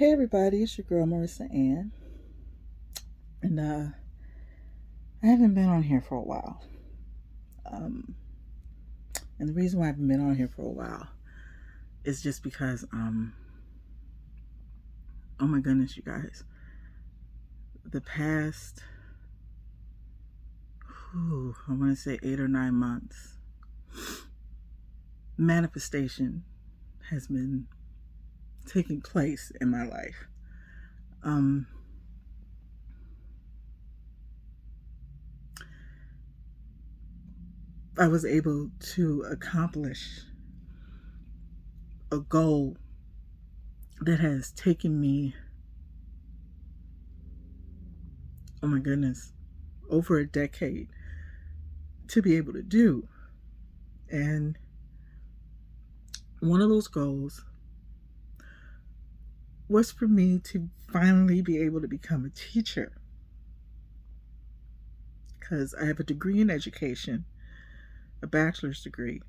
Hey everybody, it's your girl Marissa-Anne, and I haven't been on here for a while. Um, and the reason why I haven't been on here for a while is just because, oh my goodness, you guys, the past, I want to say 8 or 9 months, manifestation has been taking place in my life. I was able to accomplish a goal that has taken me, oh my goodness, over a decade to be able to do. And one of those goals was for me to finally be able to become a teacher, because I have a degree in education, a bachelor's degree.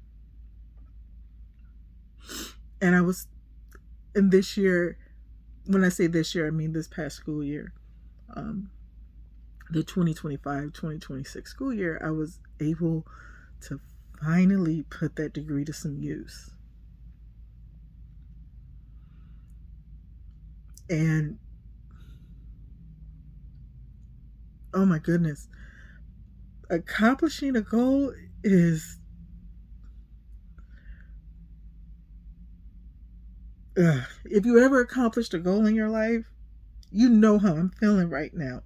And I was, in this year, when I say this year, I mean this past school year, the 2025-2026 school year, I was able to finally put that degree to some use. And oh my goodness, accomplishing a goal is if you ever accomplished a goal in your life, you know how I'm feeling right now.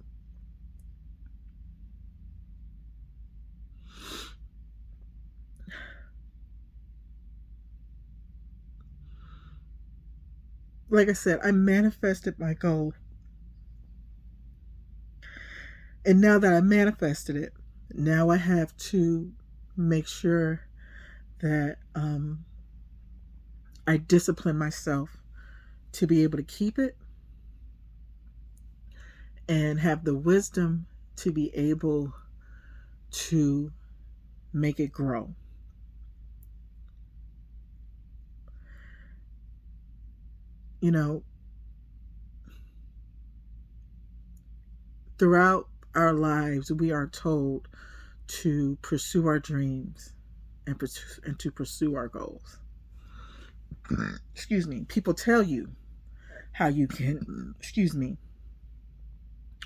Like I said, I manifested my goal. And now that I manifested it, now I have to make sure that I discipline myself to be able to keep it and have the wisdom to be able to make it grow. You know, throughout our lives, we are told to pursue our dreams and to pursue our goals. Excuse me. People tell you how you can,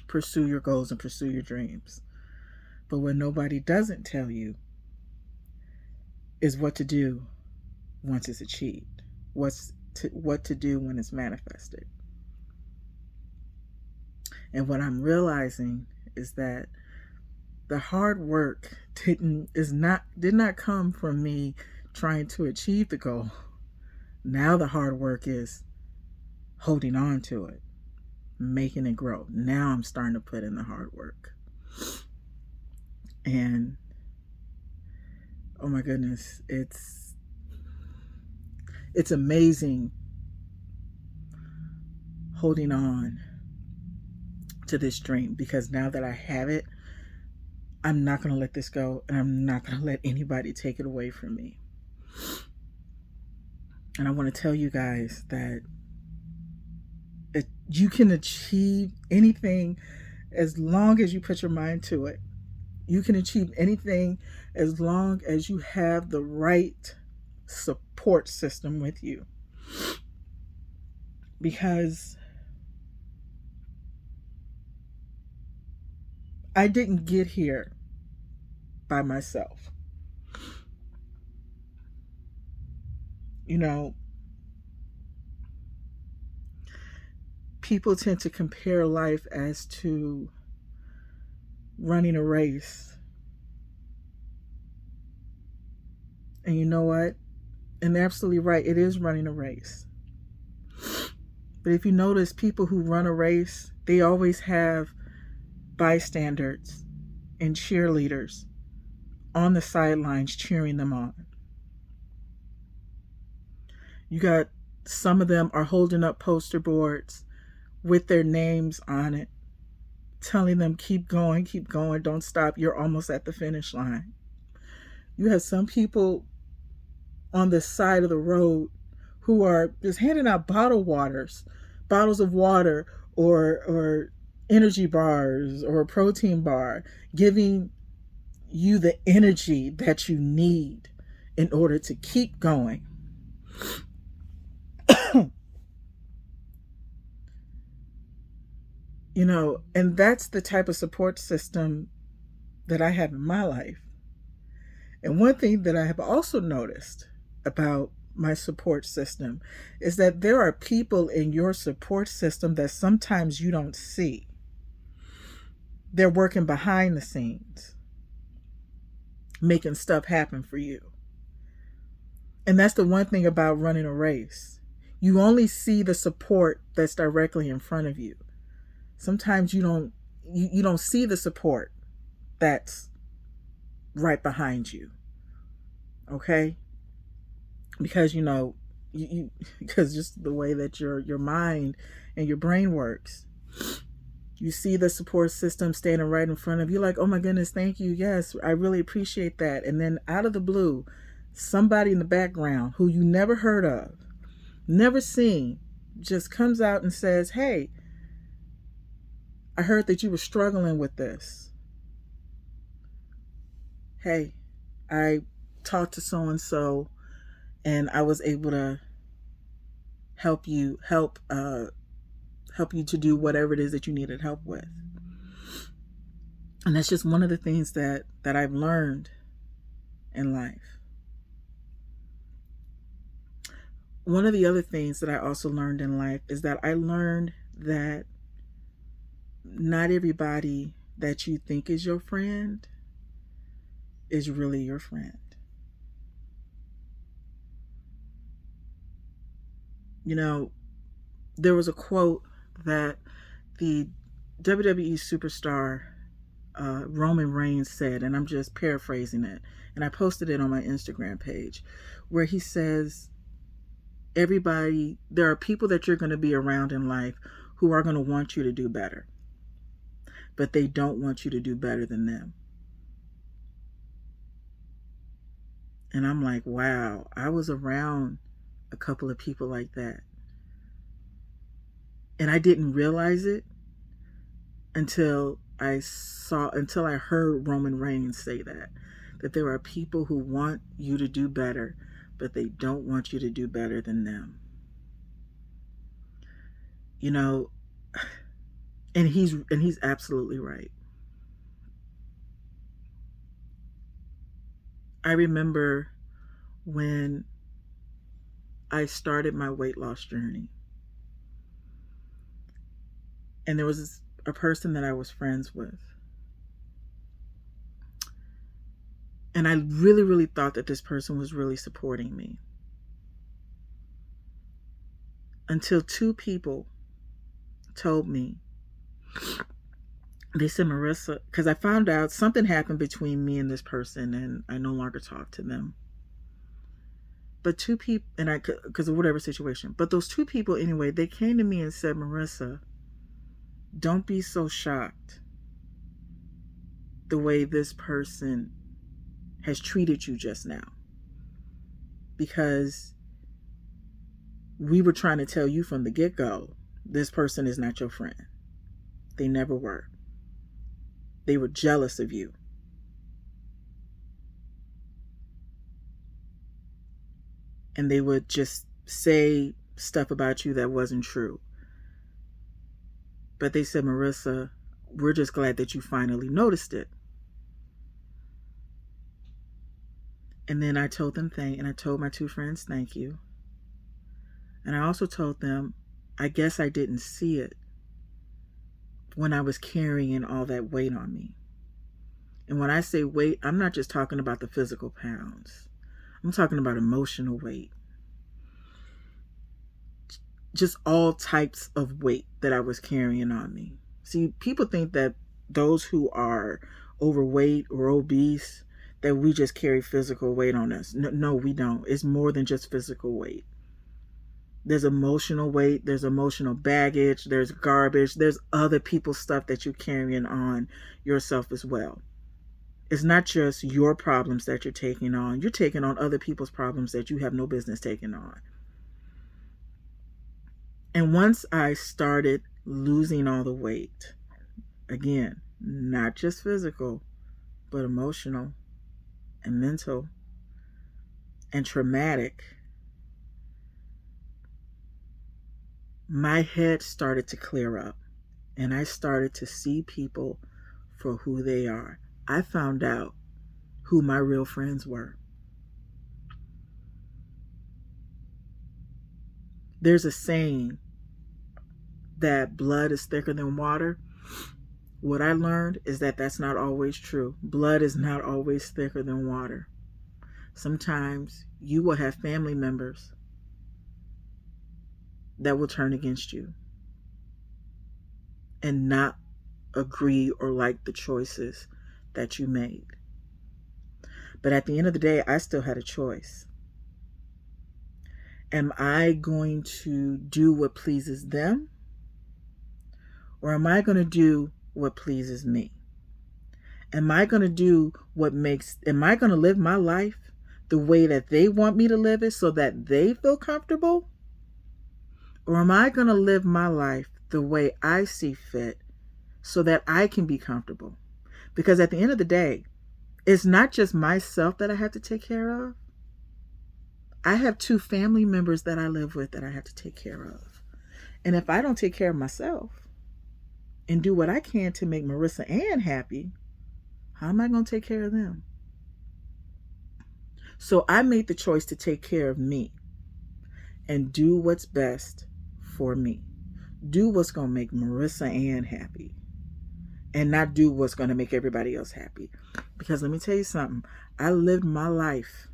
pursue your goals and pursue your dreams. But what nobody doesn't tell you is what to do once it's achieved. What to do when it's manifested. And what I'm realizing is that the hard work did not come from me trying to achieve the goal. Now the hard work is holding on to it, making it grow. Now I'm starting to put in the hard work. And oh my goodness, it's amazing holding on to this dream, because now that I have it, I'm not going to let this go, and I'm not going to let anybody take it away from me. And I want to tell you guys that you can achieve anything as long as you put your mind to it. You can achieve anything as long as you have the right support system with you. Because I didn't get here by myself. You know, people tend to compare life as to running a race. And you know what? And they're absolutely right. It is running a race. But if you notice, people who run a race, they always have bystanders and cheerleaders on the sidelines cheering them on. You got some of them are holding up poster boards with their names on it, telling them, keep going, don't stop, you're almost at the finish line. You have some people on the side of the road who are just handing out bottled waters, bottles of water or energy bars or a protein bar, giving you the energy that you need in order to keep going. And that's the type of support system that I have in my life. And one thing that I have also noticed about my support system is that there are people in your support system that sometimes you don't see. They're working behind the scenes, making stuff happen for you. And that's the one thing about running a race. You only see the support that's directly in front of you. Sometimes you don't see the support that's right behind you. Okay? Because because just the way that your mind and your brain works. You see the support system standing right in front of you, like, oh my goodness, thank you. Yes, I really appreciate that. And then out of the blue, somebody in the background who you never heard of, never seen, just comes out and says, hey, I heard that you were struggling with this. Hey, I talked to so-and-so and I was able to help you to do whatever it is that you needed help with. And that's just one of the things that I've learned in life. One of the other things that I also learned in life is that I learned that not everybody that you think is your friend is really your friend. There was a quote that the WWE superstar Roman Reigns said, and I'm just paraphrasing it, and I posted it on my Instagram page, where he says, there are people that you're going to be around in life who are going to want you to do better, but they don't want you to do better than them. And I'm like, wow, I was around a couple of people like that. And I didn't realize it until I heard Roman Reigns say that there are people who want you to do better, but they don't want you to do better than them. And he's absolutely right. I remember when I started my weight loss journey, and there was a person that I was friends with, and I really, really thought that this person was really supporting me, until two people told me, they said, Marissa, because I found out something happened between me and this person and I no longer talk to them. But two people, because of whatever situation, but those two people anyway, they came to me and said, Marissa, don't be so shocked the way this person has treated you just now. Because we were trying to tell you from the get-go, this person is not your friend. They never were. They were jealous of you. And they would just say stuff about you that wasn't true. But they said, Marissa, we're just glad that you finally noticed it. And then I told them and I told my two friends, thank you. And I also told them, I guess I didn't see it when I was carrying all that weight on me. And when I say weight, I'm not just talking about the physical pounds. I'm talking about emotional weight. Just all types of weight that I was carrying on me. See, people think that those who are overweight or obese, that we just carry physical weight on us. No, we don't. It's more than just physical weight. There's emotional weight, there's emotional baggage, there's garbage, there's other people's stuff that you're carrying on yourself as well. It's not just your problems that you're taking on. You're taking on other people's problems that you have no business taking on. And once I started losing all the weight, again, not just physical, but emotional and mental and traumatic, my head started to clear up and I started to see people for who they are. I found out who my real friends were. There's a saying that blood is thicker than water. What I learned is that that's not always true. Blood is not always thicker than water. Sometimes you will have family members that will turn against you and not agree or like the choices that you made. But at the end of the day, I still had a choice. Am I going to do what pleases them? Or am I going to do what pleases me? Am I going to live my life the way that they want me to live it so that they feel comfortable? Or am I going to live my life the way I see fit so that I can be comfortable? Because at the end of the day, it's not just myself that I have to take care of. I have 2 family members that I live with that I have to take care of. And if I don't take care of myself and do what I can to make Marissa-Anne happy, how am I going to take care of them? So I made the choice to take care of me and do what's best for me. Do what's going to make Marissa-Anne happy and not do what's going to make everybody else happy. Because let me tell you something. I lived my life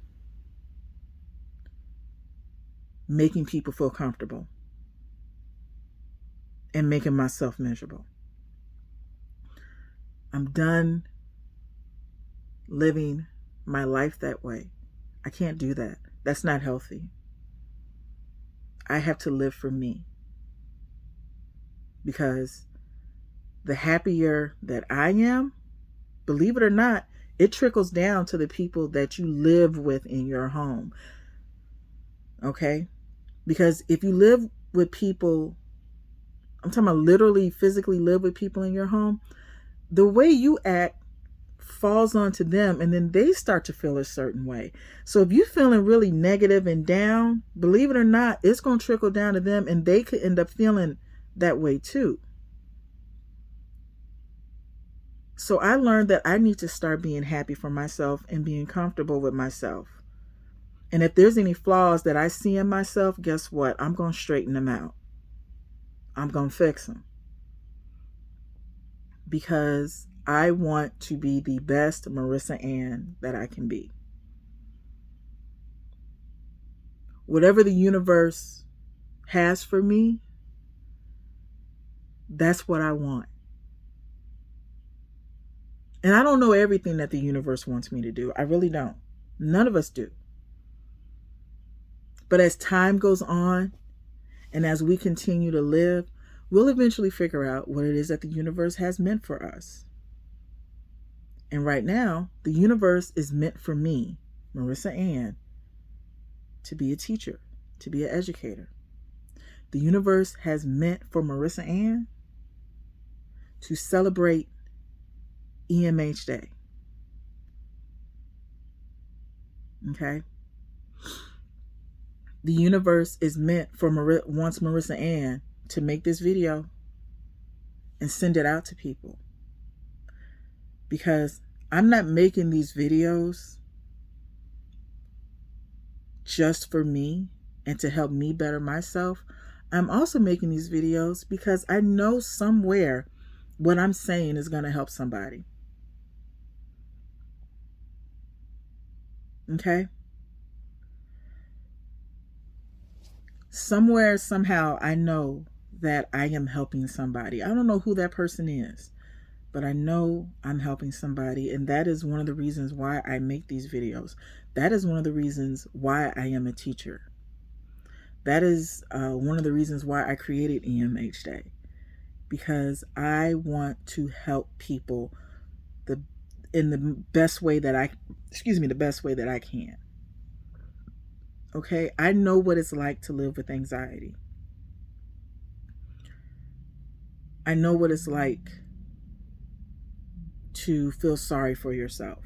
making people feel comfortable and making myself miserable. I'm done living my life that way. I can't do that. That's not healthy. I have to live for me. Because the happier that I am, believe it or not, it trickles down to the people that you live with in your home. Okay? Because if you live with people, I'm talking about literally physically live with people in your home, the way you act falls onto them and then they start to feel a certain way. So if you're feeling really negative and down, believe it or not, it's going to trickle down to them and they could end up feeling that way too. So I learned that I need to start being happy for myself and being comfortable with myself. And if there's any flaws that I see in myself, guess what? I'm going to straighten them out. I'm going to fix them. Because I want to be the best Marissa-Anne that I can be. Whatever the universe has for me, that's what I want. And I don't know everything that the universe wants me to do. I really don't. None of us do. But as time goes on and as we continue to live, we'll eventually figure out what it is that the universe has meant for us. And right now, the universe is meant for me, Marissa-Anne, to be a teacher, to be an educator. The universe has meant for Marissa-Anne to celebrate EMH Day. Okay? The universe is meant for wants Marissa-Anne to make this video and send it out to people. Because I'm not making these videos just for me and to help me better myself. I'm also making these videos because I know somewhere what I'm saying is going to help somebody. Okay? Somewhere, somehow, I know that I am helping somebody. I don't know who that person is, but I know I'm helping somebody. And that is one of the reasons why I make these videos. That is one of the reasons why I am a teacher. That is one of the reasons why I created EMH Day. Because I want to help people in the best way that I can. Okay, I know what it's like to live with anxiety. I know what it's like to feel sorry for yourself.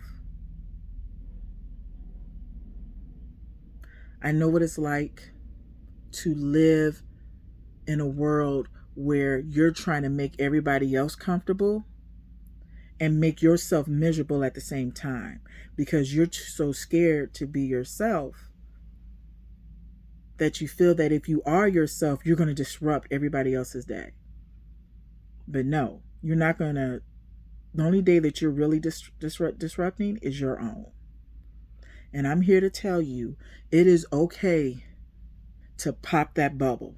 I know what it's like to live in a world where you're trying to make everybody else comfortable and make yourself miserable at the same time because you're so scared to be yourself that you feel that if you are yourself, you're going to disrupt everybody else's day. But no, you're not going to. The only day that you're really disrupting is your own. And I'm here to tell you, it is okay to pop that bubble.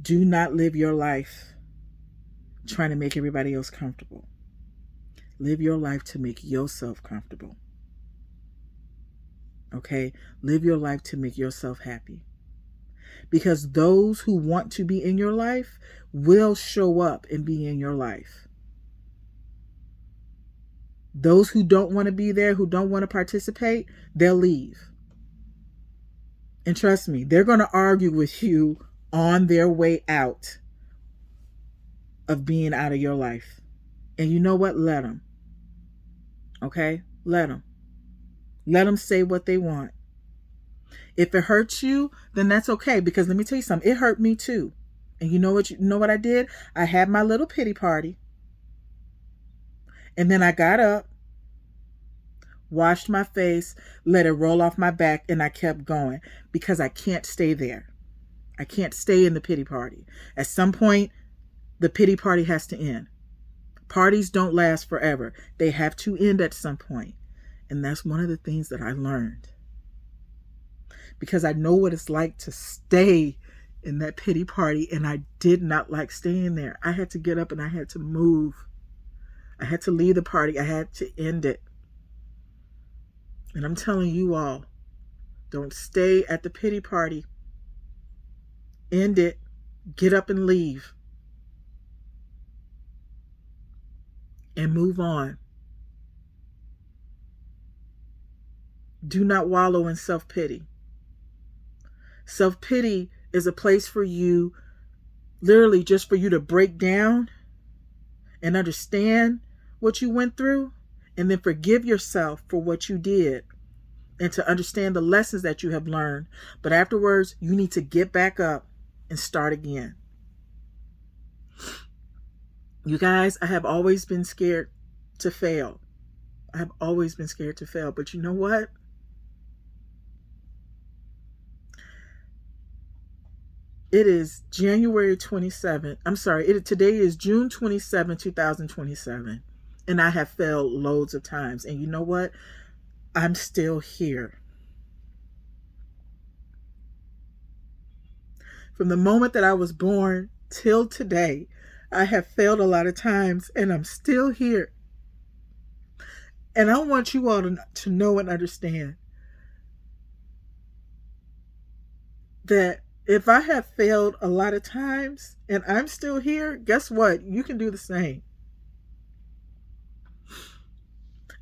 Do not live your life trying to make everybody else comfortable. Live your life to make yourself comfortable. Okay? Live your life to make yourself happy. Because those who want to be in your life will show up and be in your life. Those who don't want to be there, who don't want to participate, they'll leave. And trust me, they're going to argue with you on their way out of being out of your life. And you know what? Let them. Okay? Let them. Let them say what they want. If it hurts you, then that's okay. Because let me tell you something. It hurt me too. And you know what I did? I had my little pity party. And then I got up, washed my face, let it roll off my back, and I kept going. Because I can't stay there. I can't stay in the pity party. At some point, the pity party has to end. Parties don't last forever. They have to end at some point. And that's one of the things that I learned. Because I know what it's like to stay in that pity party, and I did not like staying there. I had to get up and I had to move. I had to leave the party. I had to end it. And I'm telling you all, don't stay at the pity party. End it. Get up and leave. And move on. Do not wallow in self-pity. Self-pity is a place for you, literally just for you to break down and understand what you went through, and then forgive yourself for what you did, and to understand the lessons that you have learned. But afterwards, you need to get back up and start again. You guys, I have always been scared to fail. I have always been scared to fail. But you know what? It is January 27th. I'm sorry. Today is June 27, 2027. And I have failed loads of times. And you know what? I'm still here. From the moment that I was born till today, I have failed a lot of times. And I'm still here. And I want you all to know and understand that if I have failed a lot of times and I'm still here, guess what? You can do the same.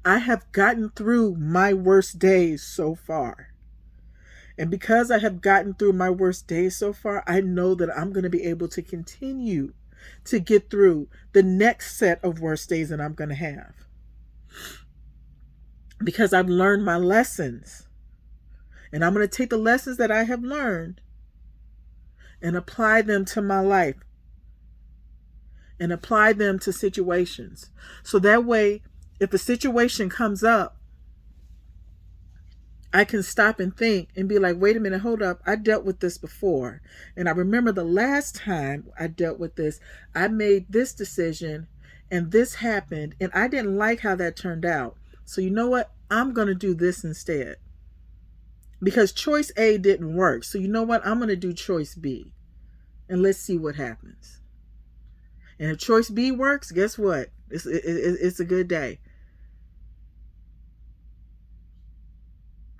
I have gotten through my worst days so far. And because I have gotten through my worst days so far, I know that I'm going to be able to continue to get through the next set of worst days that I'm going to have. Because I've learned my lessons. And I'm going to take the lessons that I have learned and apply them to my life and apply them to situations. So that way, if a situation comes up, I can stop and think and be like, wait a minute, hold up. I dealt with this before. And I remember the last time I dealt with this, I made this decision and this happened and I didn't like how that turned out. So you know what? I'm going to do this instead. Because choice A didn't work. So you know what? I'm going to do choice B. And let's see what happens. And if choice B works, guess what? It's a good day.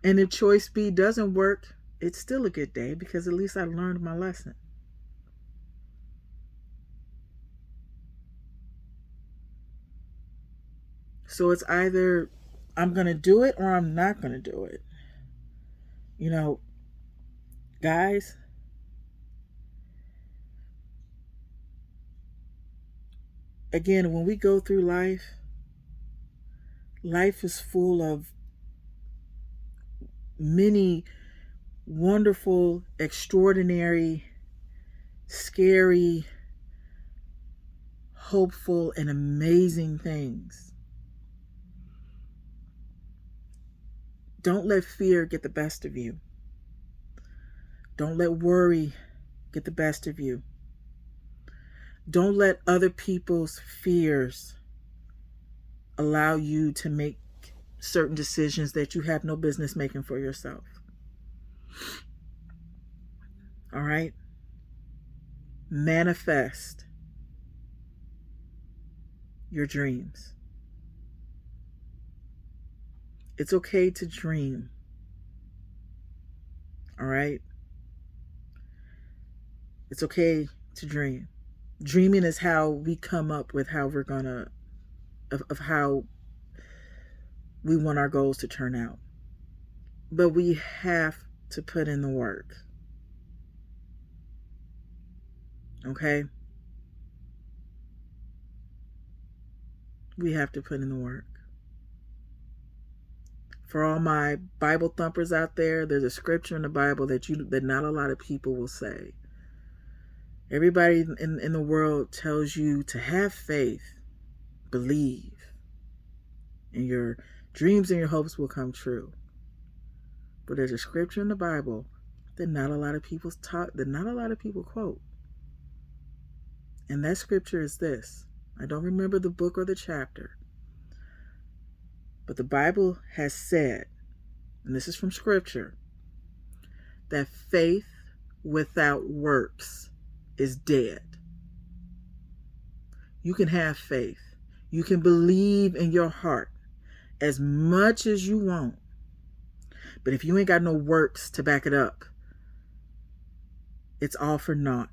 And if choice B doesn't work, it's still a good day because at least I learned my lesson. So it's either I'm going to do it or I'm not going to do it. You know, guys, again, when we go through life, life is full of many wonderful, extraordinary, scary, hopeful, and amazing things. Don't let fear get the best of you. Don't let worry get the best of you. Don't let other people's fears allow you to make certain decisions that you have no business making for yourself. All right? Manifest your dreams. It's okay to dream. All right? It's okay to dream. Dreaming is how we come up with how we're gonna, of how we want our goals to turn out. But we have to put in the work. Okay? We have to put in the work. For all my Bible thumpers out there, there's a scripture in the Bible that not a lot of people will say. Everybody in the world tells you to have faith, believe, and your dreams and your hopes will come true. But there's a scripture in the Bible that not a lot of people quote. And that scripture is this. I don't remember the book or the chapter. But the Bible has said, and this is from scripture, that faith without works is dead. You can have faith. You can believe in your heart as much as you want. But if you ain't got no works to back it up, it's all for naught.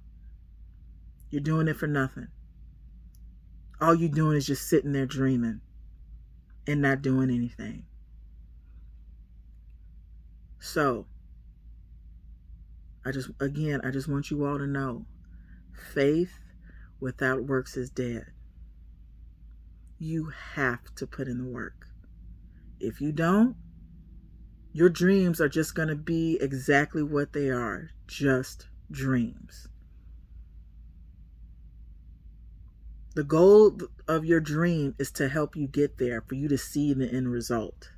You're doing it for nothing. All you're doing is just sitting there dreaming and not doing anything. So, I just want you all to know, faith without works is dead. You have to put in the work. If you don't, your dreams are just going to be exactly what they are, just dreams. The goal of your dream is to help you get there, for you to see the end result.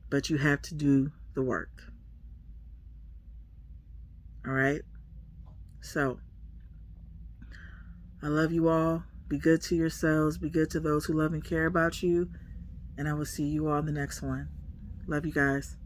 But you have to do the work. All right? So, I love you all. Be good to yourselves. Be good to those who love and care about you. And I will see you all in the next one. Love you guys.